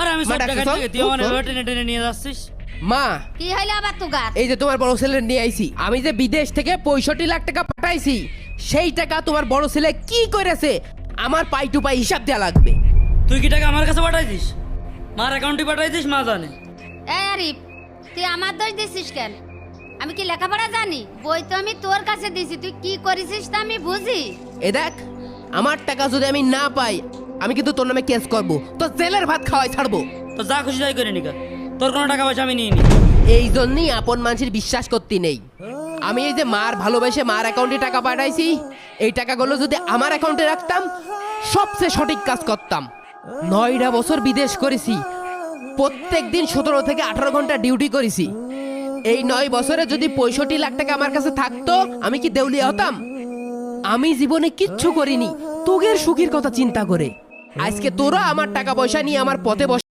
আর আমি সব মা টাকা ডাকছে, নিয়ে চল, তুই আমার চল। টেনে টেনে নিয়ে যাচ্ছিস। মা কি হইলো আবার তুগার? এই যে তোমার বড় ছেলে নিয়ে আইছি, আমি যে বিদেশ থেকে 65 লাখ টাকা পাঠাইছি, সেই টাকা তোমার বড় ছেলে কি করেছে আমার পাই টু পাই হিসাব দেওয়া লাগবে। তুই কি টাকা আমার কাছে পাঠাইছিস? মার অ্যাকাউন্টে পাঠাইছিস, মা জানে। এই আরিফ, তুই আমার দোষ দিছিস কেন? আমি কি লেখাপড়া জানি? বই তো আমি তোর কাছে দিছি, তুই কি করেছিস তা আমি বুঝি। এ দেখ, আমার টাকা যদি আমি না পাই আমি কিন্তু তোর নামে কেস করব, তো জেলের ভাত খাওয়াই ছাড়বো। তো যা খুশি তাই করে নিকা, তোর কোনো টাকা পয়সা আমি নিয়ে নি। এই জন্যই আপন মানুষের বিশ্বাস করতে নেই। আমি এই যে মার ভালোবেসে মার অ্যাকাউন্টে টাকা পাঠাইছি, এই টাকাগুলো যদি আমার অ্যাকাউন্টে রাখতাম সবচেয়ে সঠিক কাজ করতাম। 9টা বছর বিদেশ করেছি, প্রত্যেক দিন 17 থেকে 18 ঘন্টা ডিউটি করেছি। এই 9 বছরে যদি 65 লাখ টাকা আমার কাছে থাকতো, আমি কি দেউলিয়া হতাম? আমি জীবনে কিচ্ছু করিনি তোদের সুখের কথা চিন্তা করে। আজকে তোরা আমার টাকা পয়সা নিয়ে আমার পথে বসে